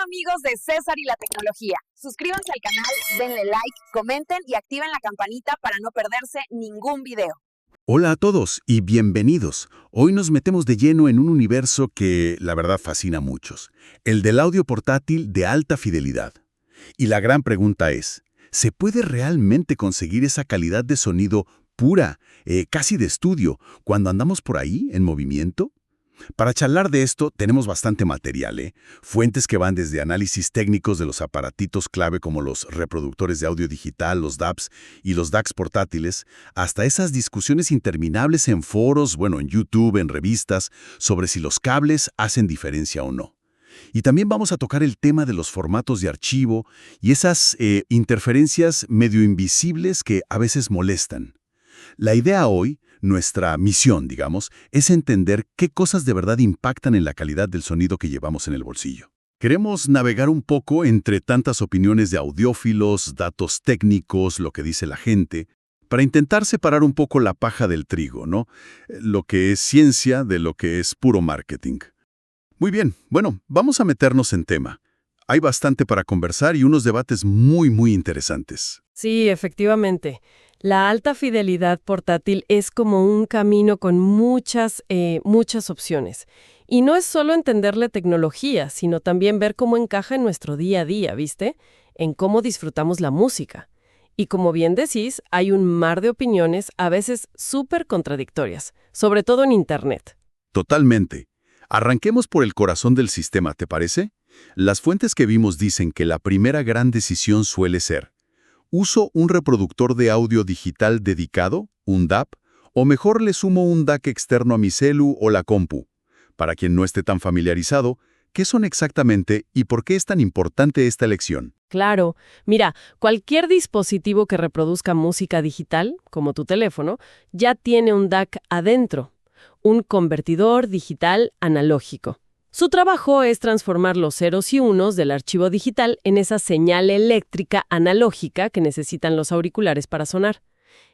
Amigos de César y la tecnología. Suscríbanse al canal, denle like, comenten y activen la campanita para no perderse ningún video. Hola a todos y bienvenidos. Hoy nos metemos de lleno en un universo que, la verdad, fascina a muchos. El del audio portátil de alta fidelidad. Y la gran pregunta es, ¿se puede realmente conseguir esa calidad de sonido pura, casi de estudio, cuando andamos por ahí, en movimiento? Para charlar de esto tenemos bastante material, fuentes que van desde análisis técnicos de los aparatitos clave como los reproductores de audio digital, los DABs y los DACs portátiles, hasta esas discusiones interminables en foros, en YouTube, en revistas, sobre si los cables hacen diferencia o no. Y también vamos a tocar el tema de los formatos de archivo y esas interferencias medio invisibles que a veces molestan. La idea hoy, nuestra misión, digamos, es entender qué cosas de verdad impactan en la calidad del sonido que llevamos en el bolsillo. Queremos navegar un poco entre tantas opiniones de audiófilos, datos técnicos, lo que dice la gente, para intentar separar un poco la paja del trigo, ¿no? Lo que es ciencia de lo que es puro marketing. Muy bien, vamos a meternos en tema. Hay bastante para conversar y unos debates muy interesantes. Sí, efectivamente. La alta fidelidad portátil es como un camino con muchas opciones. Y no es solo entender la tecnología, sino también ver cómo encaja en nuestro día a día, ¿viste? En cómo disfrutamos la música. Y como bien decís, hay un mar de opiniones, a veces súper contradictorias, sobre todo en Internet. Totalmente. Arranquemos por el corazón del sistema, ¿te parece? Las fuentes que vimos dicen que la primera gran decisión suele ser: ¿uso un reproductor de audio digital dedicado, un DAB, o mejor le sumo un DAC externo a mi celu o la compu? Para quien no esté tan familiarizado, ¿qué son exactamente y por qué es tan importante esta elección? Claro. Mira, cualquier dispositivo que reproduzca música digital, como tu teléfono, ya tiene un DAC adentro, un convertidor digital analógico. Su trabajo es transformar los ceros y unos del archivo digital en esa señal eléctrica analógica que necesitan los auriculares para sonar.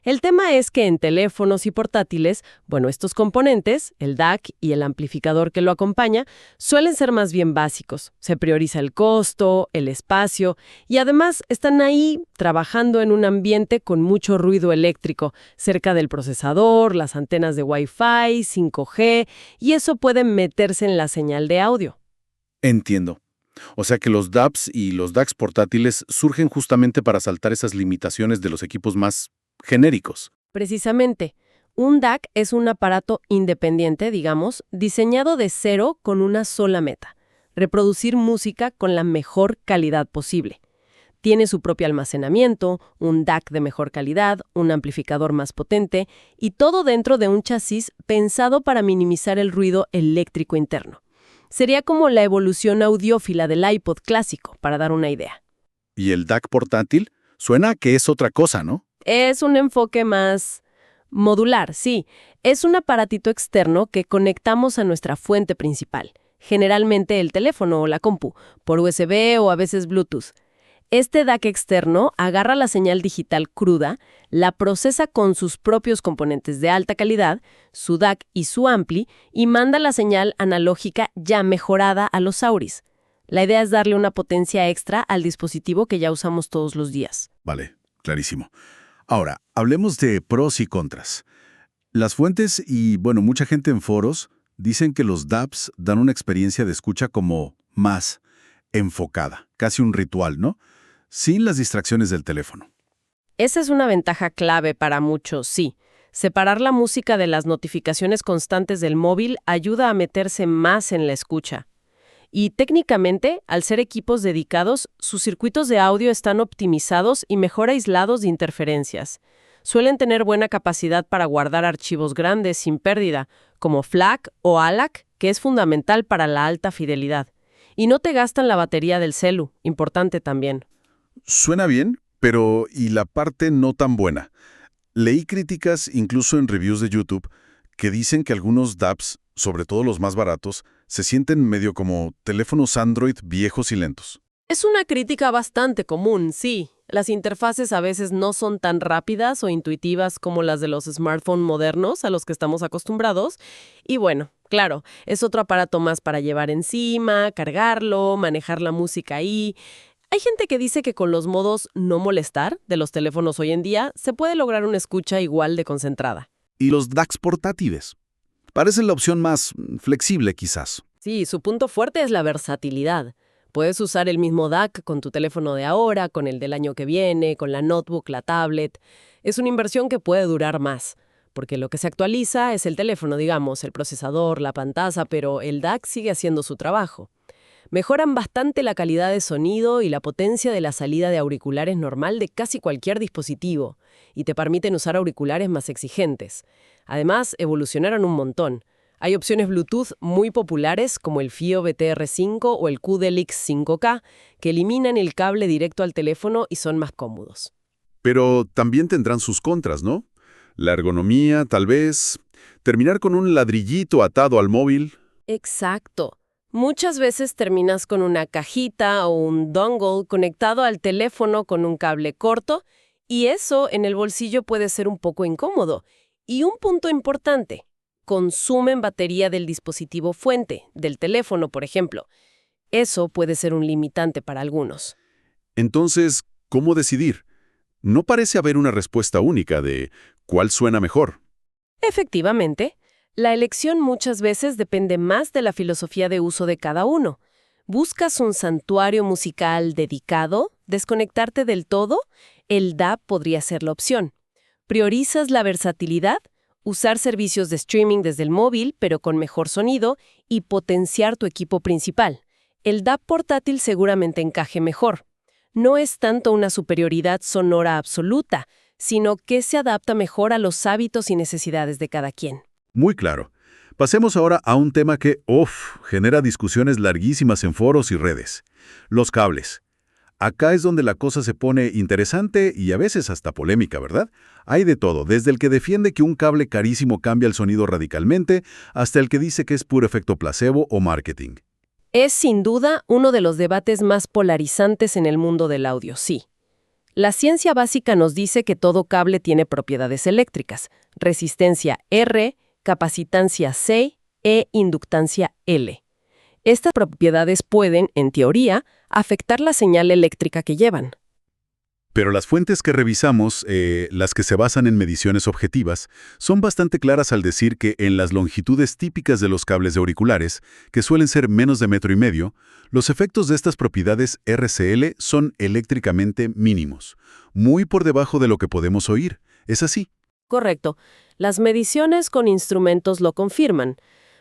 El tema es que en teléfonos y portátiles, estos componentes, el DAC y el amplificador que lo acompaña, suelen ser más bien básicos. Se prioriza el costo, el espacio y además están ahí trabajando en un ambiente con mucho ruido eléctrico, cerca del procesador, las antenas de Wi-Fi, 5G, y eso puede meterse en la señal de audio. Entiendo. O sea que los DABs y los DACs portátiles surgen justamente para saltar esas limitaciones de los equipos más genéricos. Precisamente, un DAC es un aparato independiente, digamos, diseñado de cero con una sola meta: reproducir música con la mejor calidad posible. Tiene su propio almacenamiento, un DAC de mejor calidad, un amplificador más potente y todo dentro de un chasis pensado para minimizar el ruido eléctrico interno. Sería como la evolución audiófila del iPod clásico, para dar una idea. Y el DAC portátil suena a que es otra cosa, ¿no? Es un enfoque más modular, sí. Es un aparatito externo que conectamos a nuestra fuente principal, generalmente el teléfono o la compu, por USB o a veces Bluetooth. Este DAC externo agarra la señal digital cruda, la procesa con sus propios componentes de alta calidad, su DAC y su ampli, y manda la señal analógica ya mejorada a los auris. La idea es darle una potencia extra al dispositivo que ya usamos todos los días. Vale, clarísimo. Ahora, hablemos de pros y contras. Las fuentes y, mucha gente en foros dicen que los DABs dan una experiencia de escucha como más enfocada, casi un ritual, ¿no? Sin las distracciones del teléfono. Esa es una ventaja clave para muchos, sí. Separar la música de las notificaciones constantes del móvil ayuda a meterse más en la escucha. Y técnicamente, al ser equipos dedicados, sus circuitos de audio están optimizados y mejor aislados de interferencias. Suelen tener buena capacidad para guardar archivos grandes sin pérdida, como FLAC o ALAC, que es fundamental para la alta fidelidad. Y no te gastan la batería del celu, importante también. Suena bien, pero ¿y la parte no tan buena? Leí críticas, incluso en reviews de YouTube, que dicen que algunos DABs, sobre todo los más baratos, se sienten medio como teléfonos Android viejos y lentos. Es una crítica bastante común, sí. Las interfaces a veces no son tan rápidas o intuitivas como las de los smartphones modernos a los que estamos acostumbrados. Y Claro, es otro aparato más para llevar encima, cargarlo, manejar la música ahí. Hay gente que dice que con los modos no molestar de los teléfonos hoy en día se puede lograr una escucha igual de concentrada. Y los DACs portátiles. Parecen la opción más flexible, quizás. Sí, su punto fuerte es la versatilidad. Puedes usar el mismo DAC con tu teléfono de ahora, con el del año que viene, con la notebook, la tablet. Es una inversión que puede durar más, porque lo que se actualiza es el teléfono, digamos, el procesador, la pantalla, pero el DAC sigue haciendo su trabajo. Mejoran bastante la calidad de sonido y la potencia de la salida de auriculares normal de casi cualquier dispositivo, y te permiten usar auriculares más exigentes. Además, evolucionaron un montón. Hay opciones Bluetooth muy populares como el FiiO BTR5 o el QDLX 5K que eliminan el cable directo al teléfono y son más cómodos. Pero también tendrán sus contras, ¿no? La ergonomía, tal vez. Terminar con un ladrillito atado al móvil. Exacto. Muchas veces terminas con una cajita o un dongle conectado al teléfono con un cable corto y eso en el bolsillo puede ser un poco incómodo. Y un punto importante, consumen batería del dispositivo fuente, del teléfono, por ejemplo. Eso puede ser un limitante para algunos. Entonces, ¿cómo decidir? No parece haber una respuesta única de cuál suena mejor. Efectivamente, la elección muchas veces depende más de la filosofía de uso de cada uno. ¿Buscas un santuario musical dedicado? ¿Desconectarte del todo? El DAB podría ser la opción. ¿Priorizas la versatilidad? Usar servicios de streaming desde el móvil, pero con mejor sonido, y potenciar tu equipo principal. El DAB portátil seguramente encaje mejor. No es tanto una superioridad sonora absoluta, sino que se adapta mejor a los hábitos y necesidades de cada quien. Muy claro. Pasemos ahora a un tema que, genera discusiones larguísimas en foros y redes. Los cables. Acá es donde la cosa se pone interesante y a veces hasta polémica, ¿verdad? Hay de todo, desde el que defiende que un cable carísimo cambia el sonido radicalmente, hasta el que dice que es puro efecto placebo o marketing. Es sin duda uno de los debates más polarizantes en el mundo del audio, sí. La ciencia básica nos dice que todo cable tiene propiedades eléctricas, resistencia R, capacitancia C e inductancia L. Estas propiedades pueden, en teoría, afectar la señal eléctrica que llevan. Pero las fuentes que revisamos, las que se basan en mediciones objetivas, son bastante claras al decir que en las longitudes típicas de los cables de auriculares, que suelen ser menos de 1,5 metros, los efectos de estas propiedades RCL son eléctricamente mínimos, muy por debajo de lo que podemos oír. ¿Es así? Correcto. Las mediciones con instrumentos lo confirman.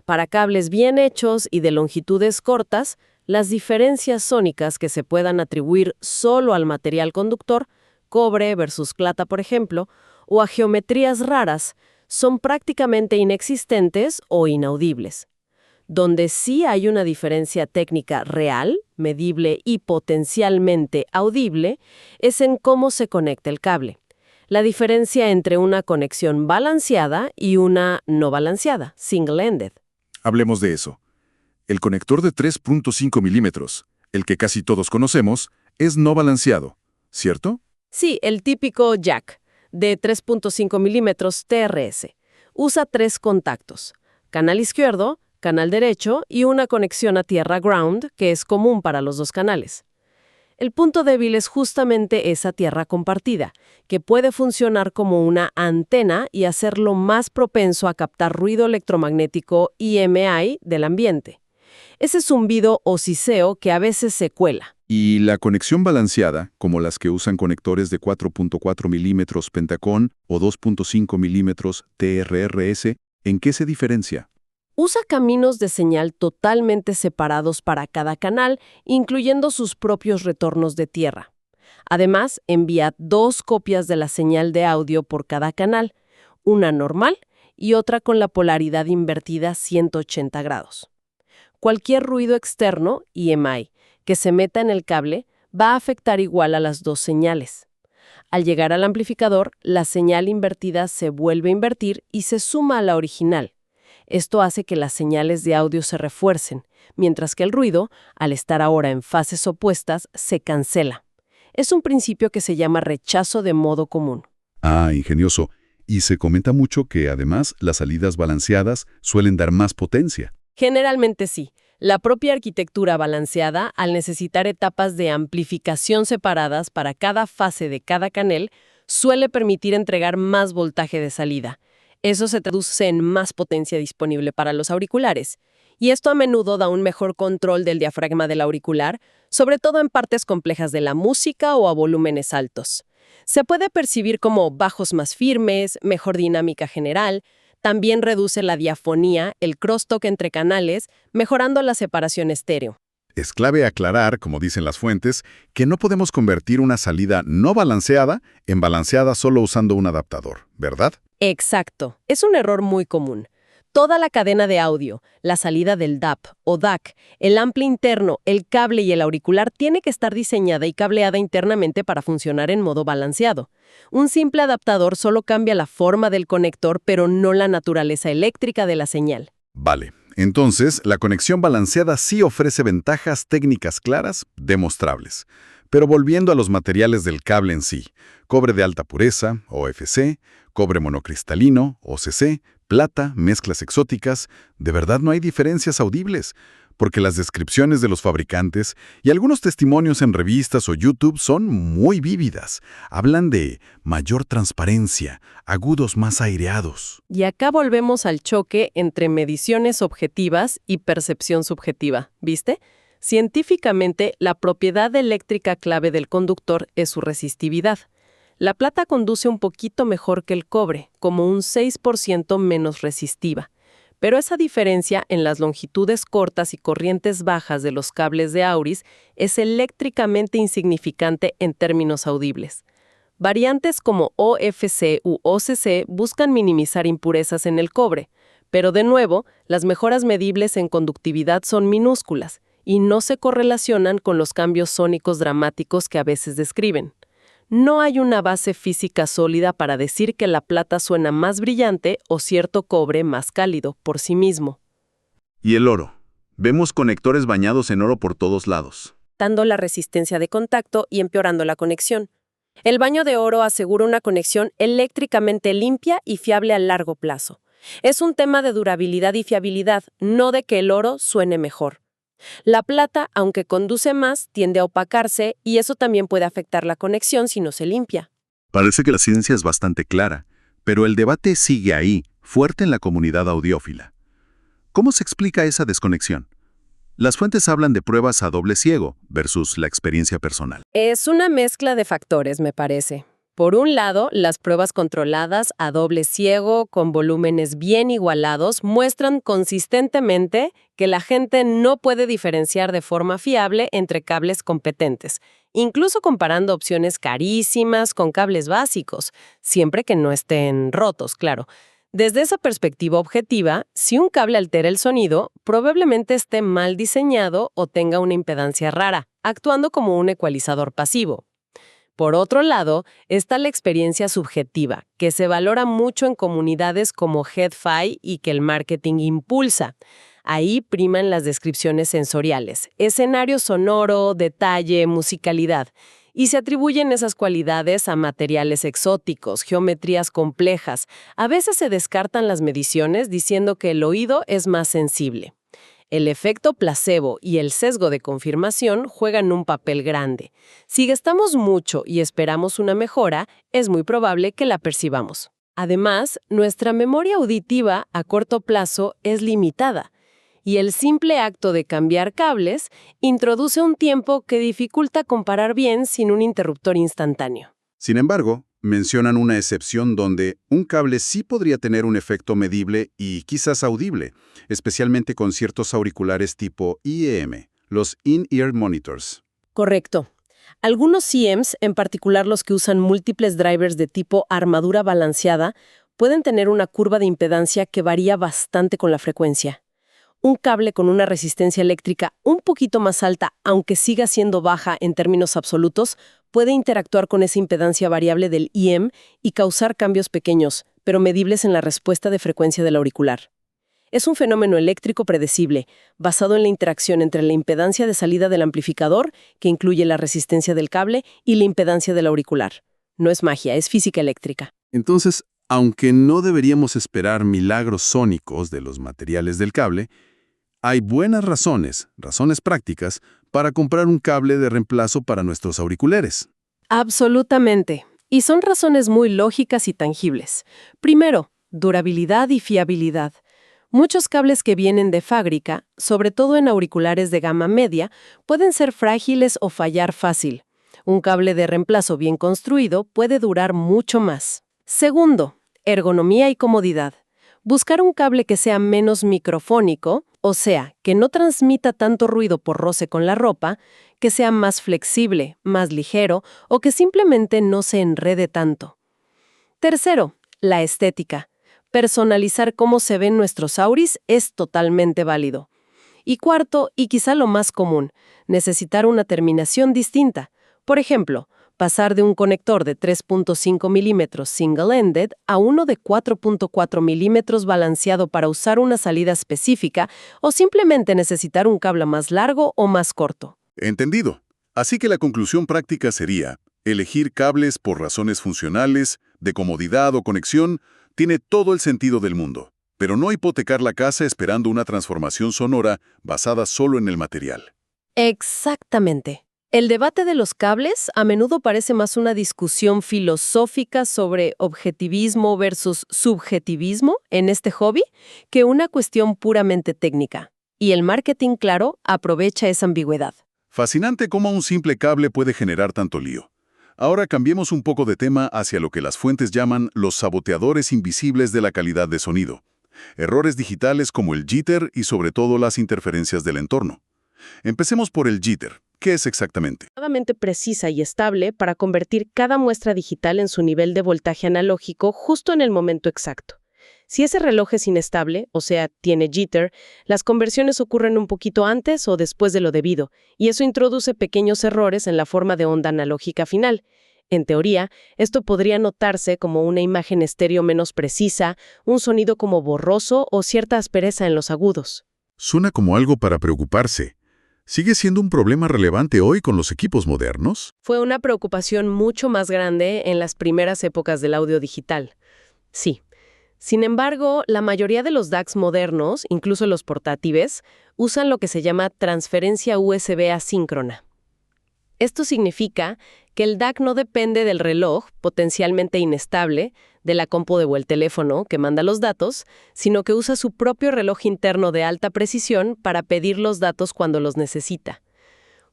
Para cables bien hechos y de longitudes cortas, las diferencias sónicas que se puedan atribuir solo al material conductor, cobre versus plata por ejemplo, o a geometrías raras, son prácticamente inexistentes o inaudibles. Donde sí hay una diferencia técnica real, medible y potencialmente audible, es en cómo se conecta el cable. La diferencia entre una conexión balanceada y una no balanceada, single-ended. Hablemos de eso. El conector de 3.5 milímetros, el que casi todos conocemos, es no balanceado, ¿cierto? Sí, el típico jack de 3.5 milímetros TRS. Usa 3 contactos, canal izquierdo, canal derecho y una conexión a tierra ground, que es común para los dos canales. El punto débil es justamente esa tierra compartida, que puede funcionar como una antena y hacerlo más propenso a captar ruido electromagnético EMI del ambiente. Ese zumbido o siseo que a veces se cuela. Y la conexión balanceada, como las que usan conectores de 4.4 milímetros Pentacon o 2.5 milímetros TRRS, ¿en qué se diferencia? Usa caminos de señal totalmente separados para cada canal, incluyendo sus propios retornos de tierra. Además, envía 2 copias de la señal de audio por cada canal, una normal y otra con la polaridad invertida 180 grados. Cualquier ruido externo, EMI, que se meta en el cable va a afectar igual a las 2 señales. Al llegar al amplificador, la señal invertida se vuelve a invertir y se suma a la original. Esto hace que las señales de audio se refuercen, mientras que el ruido, al estar ahora en fases opuestas, se cancela. Es un principio que se llama rechazo de modo común. Ah, ingenioso. Y se comenta mucho que, además, las salidas balanceadas suelen dar más potencia. Generalmente sí. La propia arquitectura balanceada, al necesitar etapas de amplificación separadas para cada fase de cada canal, suele permitir entregar más voltaje de salida. Eso se traduce en más potencia disponible para los auriculares. Y esto a menudo da un mejor control del diafragma del auricular, sobre todo en partes complejas de la música o a volúmenes altos. Se puede percibir como bajos más firmes, mejor dinámica general. También reduce la diafonía, el crosstalk entre canales, mejorando la separación estéreo. Es clave aclarar, como dicen las fuentes, que no podemos convertir una salida no balanceada en balanceada solo usando un adaptador, ¿verdad? Exacto. Es un error muy común. Toda la cadena de audio, la salida del DAP o DAC, el ampli interno, el cable y el auricular tiene que estar diseñada y cableada internamente para funcionar en modo balanceado. Un simple adaptador solo cambia la forma del conector, pero no la naturaleza eléctrica de la señal. Vale. Entonces, la conexión balanceada sí ofrece ventajas técnicas claras, demostrables. Pero volviendo a los materiales del cable en sí, cobre de alta pureza, OFC, cobre monocristalino, OCC, plata, mezclas exóticas, de verdad no hay diferencias audibles, porque las descripciones de los fabricantes y algunos testimonios en revistas o YouTube son muy vívidas. Hablan de mayor transparencia, agudos más aireados. Y acá volvemos al choque entre mediciones objetivas y percepción subjetiva, ¿viste? Científicamente, la propiedad eléctrica clave del conductor es su resistividad. La plata conduce un poquito mejor que el cobre, como un 6% menos resistiva. Pero esa diferencia en las longitudes cortas y corrientes bajas de los cables de Auris es eléctricamente insignificante en términos audibles. Variantes como OFC u OCC buscan minimizar impurezas en el cobre, pero de nuevo, las mejoras medibles en conductividad son minúsculas y no se correlacionan con los cambios sónicos dramáticos que a veces describen. No hay una base física sólida para decir que la plata suena más brillante o cierto cobre más cálido por sí mismo. Y el oro. Vemos conectores bañados en oro por todos lados. Dando la resistencia de contacto y empeorando la conexión. El baño de oro asegura una conexión eléctricamente limpia y fiable a largo plazo. Es un tema de durabilidad y fiabilidad, no de que el oro suene mejor. La plata, aunque conduce más, tiende a opacarse y eso también puede afectar la conexión si no se limpia. Parece que la ciencia es bastante clara, pero el debate sigue ahí, fuerte en la comunidad audiófila. ¿Cómo se explica esa desconexión? Las fuentes hablan de pruebas a doble ciego versus la experiencia personal. Es una mezcla de factores, me parece. Por un lado, las pruebas controladas a doble ciego, con volúmenes bien igualados, muestran consistentemente que la gente no puede diferenciar de forma fiable entre cables competentes, incluso comparando opciones carísimas con cables básicos, siempre que no estén rotos, claro. Desde esa perspectiva objetiva, si un cable altera el sonido, probablemente esté mal diseñado o tenga una impedancia rara, actuando como un ecualizador pasivo. Por otro lado, está la experiencia subjetiva, que se valora mucho en comunidades como HeadFi y que el marketing impulsa. Ahí priman las descripciones sensoriales, escenario sonoro, detalle, musicalidad, y se atribuyen esas cualidades a materiales exóticos, geometrías complejas. A veces se descartan las mediciones diciendo que el oído es más sensible. El efecto placebo y el sesgo de confirmación juegan un papel grande. Si gastamos mucho y esperamos una mejora, es muy probable que la percibamos. Además, nuestra memoria auditiva a corto plazo es limitada, y el simple acto de cambiar cables introduce un tiempo que dificulta comparar bien sin un interruptor instantáneo. Sin embargo, mencionan una excepción donde un cable sí podría tener un efecto medible y quizás audible, especialmente con ciertos auriculares tipo IEM, los In-Ear Monitors. Correcto. Algunos CMs, en particular los que usan múltiples drivers de tipo armadura balanceada, pueden tener una curva de impedancia que varía bastante con la frecuencia. Un cable con una resistencia eléctrica un poquito más alta, aunque siga siendo baja en términos absolutos, puede interactuar con esa impedancia variable del IM y causar cambios pequeños, pero medibles en la respuesta de frecuencia del auricular. Es un fenómeno eléctrico predecible, basado en la interacción entre la impedancia de salida del amplificador, que incluye la resistencia del cable, y la impedancia del auricular. No es magia, es física eléctrica. Entonces, Aunque no deberíamos esperar milagros sónicos de los materiales del cable, hay buenas razones prácticas, para comprar un cable de reemplazo para nuestros auriculares. Absolutamente. Y son razones muy lógicas y tangibles. Primero, durabilidad y fiabilidad. Muchos cables que vienen de fábrica, sobre todo en auriculares de gama media, pueden ser frágiles o fallar fácil. Un cable de reemplazo bien construido puede durar mucho más. Segundo, ergonomía y comodidad. Buscar un cable que sea menos microfónico, o sea, que no transmita tanto ruido por roce con la ropa, que sea más flexible, más ligero o que simplemente no se enrede tanto. Tercero, la estética. Personalizar cómo se ven nuestros auris es totalmente válido. Y cuarto, y quizá lo más común, necesitar una terminación distinta. Por ejemplo, pasar de un conector de 3.5 milímetros single-ended a uno de 4.4 milímetros balanceado para usar una salida específica o simplemente necesitar un cable más largo o más corto. Entendido. Así que la conclusión práctica sería, elegir cables por razones funcionales, de comodidad o conexión, tiene todo el sentido del mundo, pero no hipotecar la casa esperando una transformación sonora basada solo en el material. Exactamente. El debate de los cables a menudo parece más una discusión filosófica sobre objetivismo versus subjetivismo en este hobby que una cuestión puramente técnica. Y el marketing, claro, aprovecha esa ambigüedad. Fascinante cómo un simple cable puede generar tanto lío. Ahora cambiemos un poco de tema hacia lo que las fuentes llaman los saboteadores invisibles de la calidad de sonido. Errores digitales como el jitter y sobre todo las interferencias del entorno. Empecemos por el jitter. ¿Qué es exactamente? Extremadamente precisa y estable para convertir cada muestra digital en su nivel de voltaje analógico justo en el momento exacto. Si ese reloj es inestable, o sea, tiene jitter, las conversiones ocurren un poquito antes o después de lo debido, y eso introduce pequeños errores en la forma de onda analógica final. En teoría, esto podría notarse como una imagen estéreo menos precisa, un sonido como borroso o cierta aspereza en los agudos. Suena como algo para preocuparse. ¿Sigue siendo un problema relevante hoy con los equipos modernos? Fue una preocupación mucho más grande en las primeras épocas del audio digital. Sí. Sin embargo, la mayoría de los DACs modernos, incluso los portátiles, usan lo que se llama transferencia USB asíncrona. Esto significa que el DAC no depende del reloj, potencialmente inestable, de la compu o el teléfono que manda los datos, sino que usa su propio reloj interno de alta precisión para pedir los datos cuando los necesita.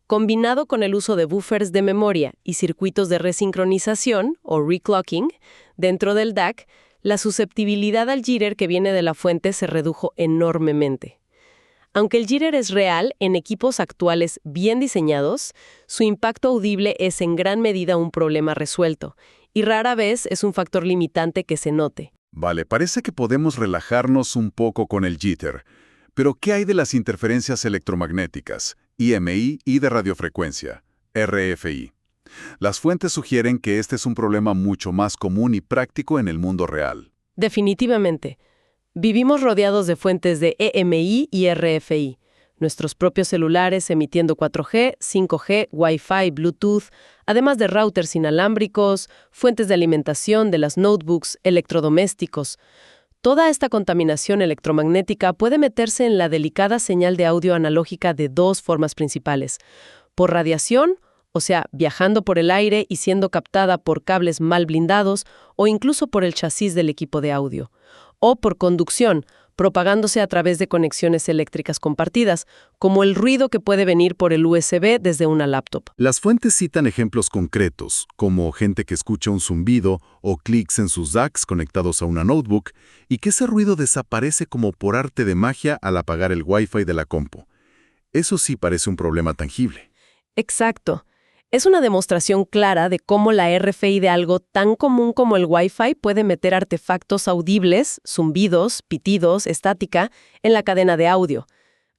Combinado con el uso de buffers de memoria y circuitos de resincronización, o reclocking, dentro del DAC, la susceptibilidad al jitter que viene de la fuente se redujo enormemente. Aunque el jitter es real en equipos actuales bien diseñados, su impacto audible es en gran medida un problema resuelto, y rara vez es un factor limitante que se note. Vale, parece que podemos relajarnos un poco con el jitter. Pero ¿qué hay de las interferencias electromagnéticas, IMI y de radiofrecuencia, RFI? Las fuentes sugieren que este es un problema mucho más común y práctico en el mundo real. Definitivamente. Vivimos rodeados de fuentes de EMI y RFI. Nuestros propios celulares emitiendo 4G, 5G, Wi-Fi, Bluetooth, además de routers inalámbricos, fuentes de alimentación de las notebooks, electrodomésticos. Toda esta contaminación electromagnética puede meterse en la delicada señal de audio analógica de dos formas principales. Por radiación, o sea, viajando por el aire y siendo captada por cables mal blindados, o incluso por el chasis del equipo de audio. O por conducción, propagándose a través de conexiones eléctricas compartidas, como el ruido que puede venir por el USB desde una laptop. Las fuentes citan ejemplos concretos, como gente que escucha un zumbido o clics en sus DACs conectados a una notebook, y que ese ruido desaparece como por arte de magia al apagar el Wi-Fi de la compu. Eso sí parece un problema tangible. Exacto. Es una demostración clara de cómo la RFI de algo tan común como el Wi-Fi puede meter artefactos audibles, zumbidos, pitidos, estática, en la cadena de audio.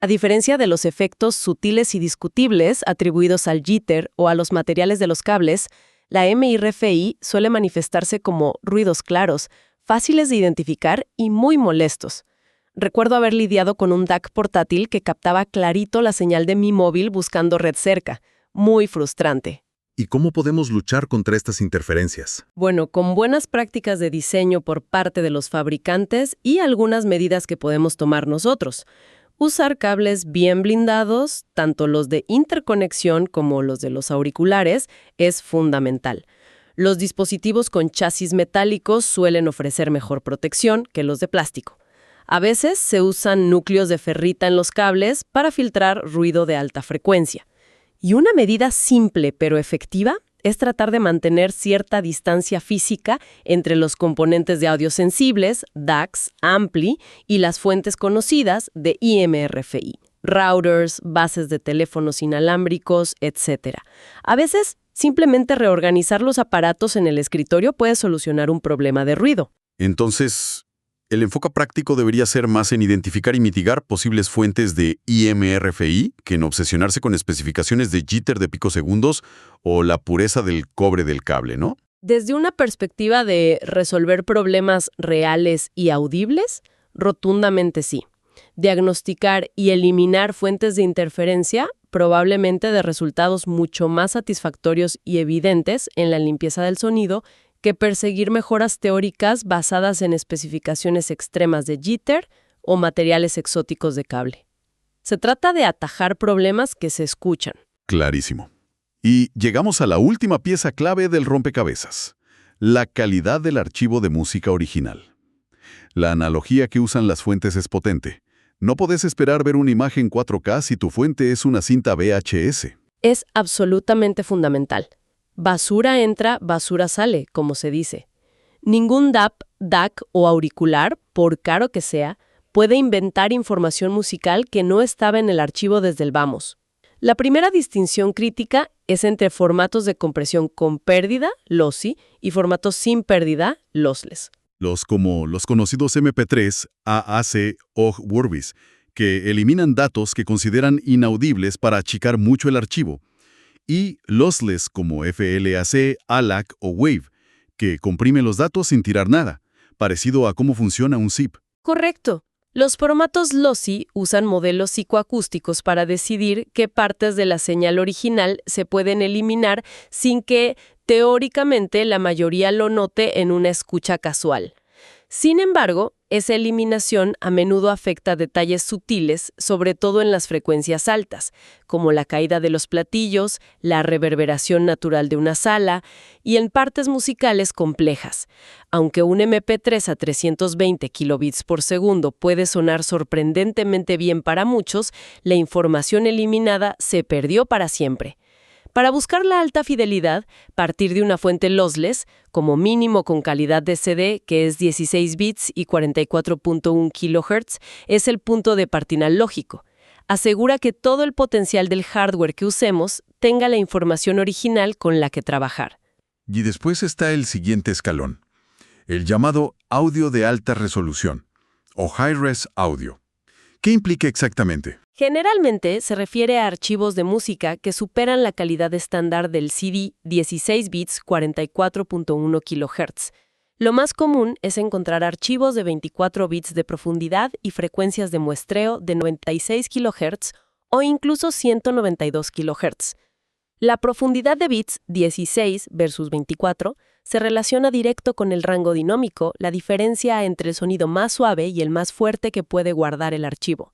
A diferencia de los efectos sutiles y discutibles atribuidos al jitter o a los materiales de los cables, la MIRFI suele manifestarse como ruidos claros, fáciles de identificar y muy molestos. Recuerdo haber lidiado con un DAC portátil que captaba clarito la señal de mi móvil buscando red cerca. Muy frustrante. ¿Y cómo podemos luchar contra estas interferencias? Bueno, con buenas prácticas de diseño por parte de los fabricantes y algunas medidas que podemos tomar nosotros. Usar cables bien blindados, tanto los de interconexión como los de los auriculares, es fundamental. Los dispositivos con chasis metálicos suelen ofrecer mejor protección que los de plástico. A veces se usan núcleos de ferrita en los cables para filtrar ruido de alta frecuencia. Y una medida simple pero efectiva es tratar de mantener cierta distancia física entre los componentes de audio sensibles, DACs, ampli, y las fuentes conocidas de IMRFI, routers, bases de teléfonos inalámbricos, etc. A veces, simplemente reorganizar los aparatos en el escritorio puede solucionar un problema de ruido. Entonces, el enfoque práctico debería ser más en identificar y mitigar posibles fuentes de IMRFI que en obsesionarse con especificaciones de jitter de picosegundos o la pureza del cobre del cable, ¿no? Desde una perspectiva de resolver problemas reales y audibles, rotundamente sí. Diagnosticar y eliminar fuentes de interferencia, probablemente de resultados mucho más satisfactorios y evidentes en la limpieza del sonido que perseguir mejoras teóricas basadas en especificaciones extremas de jitter o materiales exóticos de cable. Se trata de atajar problemas que se escuchan. Clarísimo. Y llegamos a la última pieza clave del rompecabezas: la calidad del archivo de música original. La analogía que usan las fuentes es potente. No podés esperar ver una imagen 4K si tu fuente es una cinta VHS. Es absolutamente fundamental. Basura entra, basura sale, como se dice. Ningún DAP, DAC o auricular, por caro que sea, puede inventar información musical que no estaba en el archivo desde el vamos. La primera distinción crítica es entre formatos de compresión con pérdida, lossy, y formatos sin pérdida, lossless. Los conocidos MP3, AAC o Wurvis, que eliminan datos que consideran inaudibles para achicar mucho el archivo, y lossless como FLAC, ALAC o WAVE, que comprimen los datos sin tirar nada, parecido a cómo funciona un zip. Correcto. Los formatos lossy usan modelos psicoacústicos para decidir qué partes de la señal original se pueden eliminar sin que, teóricamente, la mayoría lo note en una escucha casual. Sin embargo, esa eliminación a menudo afecta detalles sutiles, sobre todo en las frecuencias altas, como la caída de los platillos, la reverberación natural de una sala y en partes musicales complejas. Aunque un MP3 a 320 kilobits por segundo puede sonar sorprendentemente bien para muchos, la información eliminada se perdió para siempre. Para buscar la alta fidelidad, partir de una fuente lossless, como mínimo con calidad de CD, que es 16 bits y 44.1 kHz, es el punto de partida lógico. Asegura que todo el potencial del hardware que usemos tenga la información original con la que trabajar. Y después está el siguiente escalón, el llamado audio de alta resolución, o High-Res Audio. ¿Qué implica exactamente? Generalmente se refiere a archivos de música que superan la calidad estándar del CD 16 bits 44.1 kHz. Lo más común es encontrar archivos de 24 bits de profundidad y frecuencias de muestreo de 96 kHz o incluso 192 kHz. La profundidad de bits 16 versus 24 se relaciona directo con el rango dinómico, la diferencia entre el sonido más suave y el más fuerte que puede guardar el archivo.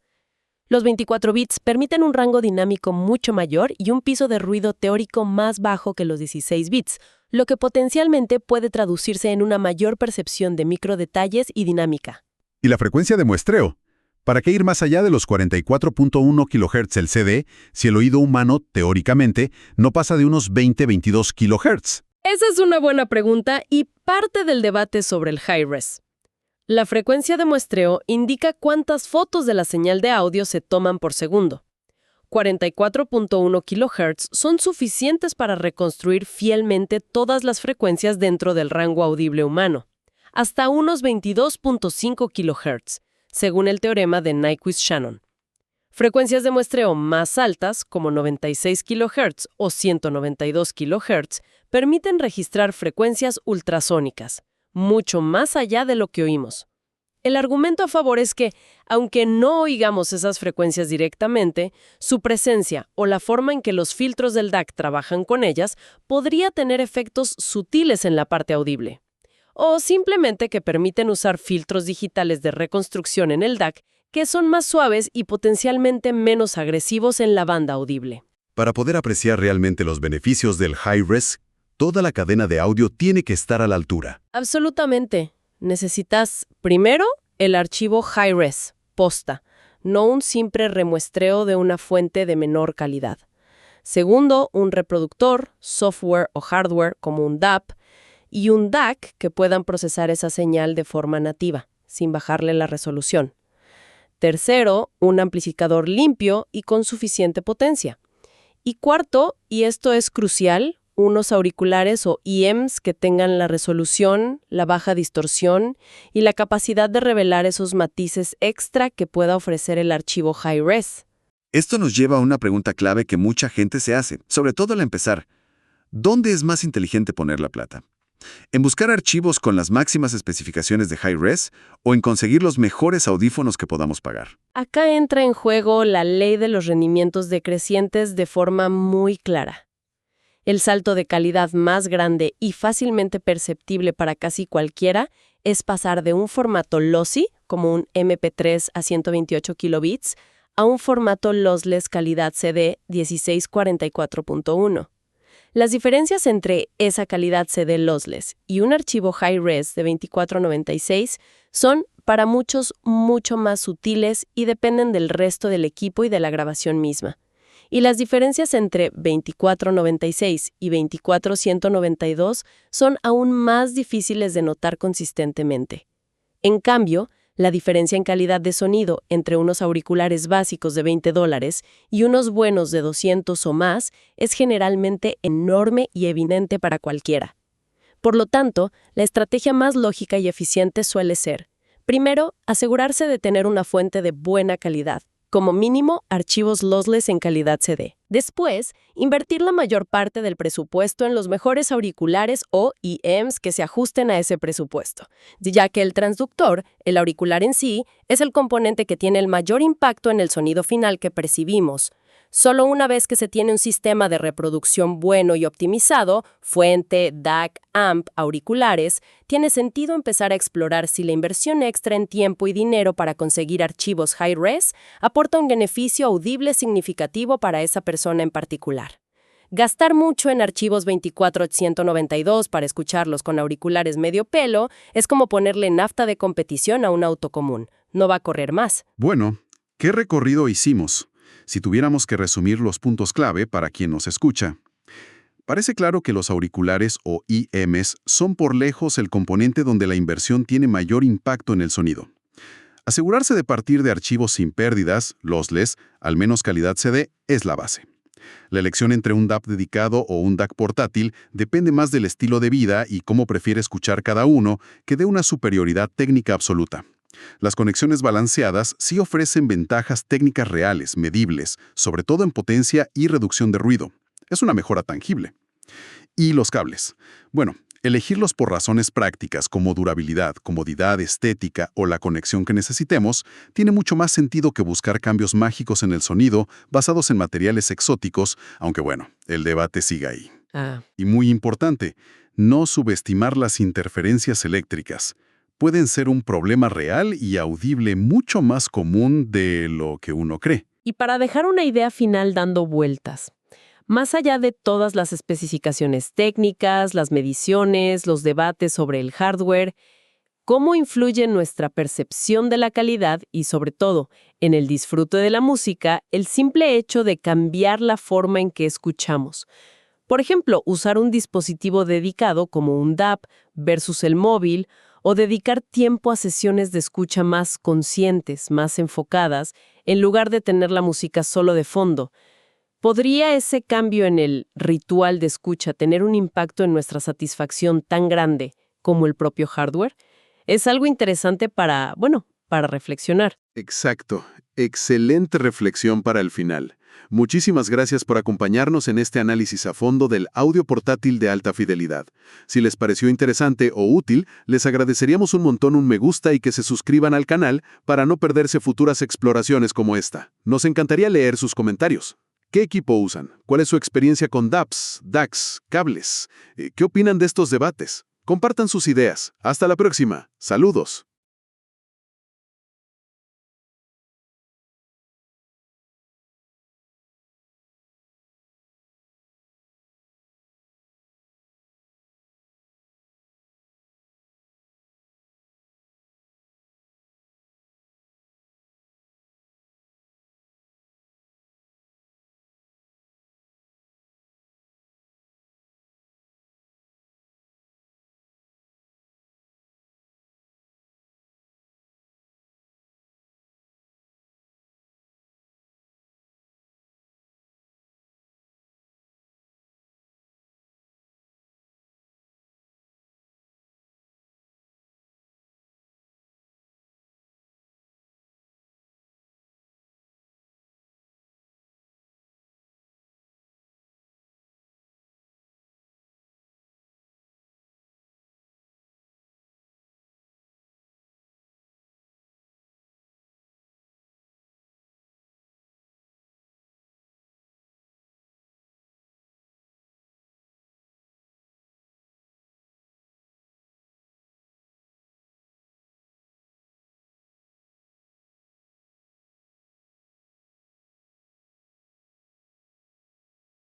Los 24 bits permiten un rango dinámico mucho mayor y un piso de ruido teórico más bajo que los 16 bits, lo que potencialmente puede traducirse en una mayor percepción de microdetalles y dinámica. ¿Y la frecuencia de muestreo? ¿Para qué ir más allá de los 44.1 kHz el CD si el oído humano, teóricamente, no pasa de unos 20-22 kHz? Esa es una buena pregunta y parte del debate sobre el high-res. La frecuencia de muestreo indica cuántas fotos de la señal de audio se toman por segundo. 44.1 kHz son suficientes para reconstruir fielmente todas las frecuencias dentro del rango audible humano, hasta unos 22.5 kHz, según el teorema de Nyquist-Shannon. Frecuencias de muestreo más altas, como 96 kHz o 192 kHz, permiten registrar frecuencias ultrasónicas, mucho más allá de lo que oímos. El argumento a favor es que, aunque no oigamos esas frecuencias directamente, su presencia o la forma en que los filtros del DAC trabajan con ellas podría tener efectos sutiles en la parte audible. O simplemente que permiten usar filtros digitales de reconstrucción en el DAC que son más suaves y potencialmente menos agresivos en la banda audible. Para poder apreciar realmente los beneficios del high-res, toda la cadena de audio tiene que estar a la altura. Absolutamente. Necesitas, primero, el archivo high-res, posta, no un simple remuestreo de una fuente de menor calidad. Segundo, un reproductor, software o hardware como un DAP, y un DAC que puedan procesar esa señal de forma nativa, sin bajarle la resolución. Tercero, un amplificador limpio y con suficiente potencia. Y cuarto, y esto es crucial, unos auriculares o IEMs que tengan la resolución, la baja distorsión y la capacidad de revelar esos matices extra que pueda ofrecer el archivo high-res. Esto nos lleva a una pregunta clave que mucha gente se hace, sobre todo al empezar. ¿Dónde es más inteligente poner la plata? ¿En buscar archivos con las máximas especificaciones de high-res o en conseguir los mejores audífonos que podamos pagar? Acá entra en juego la ley de los rendimientos decrecientes de forma muy clara. El salto de calidad más grande y fácilmente perceptible para casi cualquiera es pasar de un formato lossy, como un MP3 a 128 kilobits, a un formato lossless calidad CD 1644.1. Las diferencias entre esa calidad CD lossless y un archivo high-res de 2496 son, para muchos, mucho más sutiles y dependen del resto del equipo y de la grabación misma. Y las diferencias entre 2496 y 24192 son aún más difíciles de notar consistentemente. En cambio, la diferencia en calidad de sonido entre unos auriculares básicos de $20 y unos buenos de 200 o más es generalmente enorme y evidente para cualquiera. Por lo tanto, la estrategia más lógica y eficiente suele ser, primero, asegurarse de tener una fuente de buena calidad, como mínimo archivos lossless en calidad CD. Después, invertir la mayor parte del presupuesto en los mejores auriculares o IEMs que se ajusten a ese presupuesto, ya que el transductor, el auricular en sí, es el componente que tiene el mayor impacto en el sonido final que percibimos. Solo una vez que se tiene un sistema de reproducción bueno y optimizado, fuente, DAC, amp, auriculares, tiene sentido empezar a explorar si la inversión extra en tiempo y dinero para conseguir archivos high-res aporta un beneficio audible significativo para esa persona en particular. Gastar mucho en archivos 24-192 para escucharlos con auriculares medio pelo es como ponerle nafta de competición a un auto común. No va a correr más. Bueno, ¿qué recorrido hicimos? Si tuviéramos que resumir los puntos clave para quien nos escucha. Parece claro que los auriculares o IEMs son por lejos el componente donde la inversión tiene mayor impacto en el sonido. Asegurarse de partir de archivos sin pérdidas, lossless, al menos calidad CD, es la base. La elección entre un DAP dedicado o un DAC portátil depende más del estilo de vida y cómo prefiere escuchar cada uno que de una superioridad técnica absoluta. Las conexiones balanceadas sí ofrecen ventajas técnicas reales, medibles, sobre todo en potencia y reducción de ruido. Es una mejora tangible. Y los cables. Bueno, elegirlos por razones prácticas como durabilidad, comodidad, estética o la conexión que necesitemos, tiene mucho más sentido que buscar cambios mágicos en el sonido basados en materiales exóticos, aunque bueno, el debate sigue ahí. Y muy importante, no subestimar las interferencias eléctricas. Pueden ser un problema real y audible mucho más común de lo que uno cree. Y para dejar una idea final dando vueltas, más allá de todas las especificaciones técnicas, las mediciones, los debates sobre el hardware, ¿cómo influye en nuestra percepción de la calidad y, sobre todo, en el disfrute de la música, el simple hecho de cambiar la forma en que escuchamos? Por ejemplo, usar un dispositivo dedicado como un DAP versus el móvil, o dedicar tiempo a sesiones de escucha más conscientes, más enfocadas, en lugar de tener la música solo de fondo. ¿Podría ese cambio en el ritual de escucha tener un impacto en nuestra satisfacción tan grande como el propio hardware? Es algo interesante para reflexionar. Exacto. Excelente reflexión para el final. Muchísimas gracias por acompañarnos en este análisis a fondo del audio portátil de alta fidelidad. Si les pareció interesante o útil, les agradeceríamos un montón un me gusta y que se suscriban al canal para no perderse futuras exploraciones como esta. Nos encantaría leer sus comentarios. ¿Qué equipo usan? ¿Cuál es su experiencia con DAPs, DACs, cables? ¿Qué opinan de estos debates? Compartan sus ideas. Hasta la próxima. Saludos.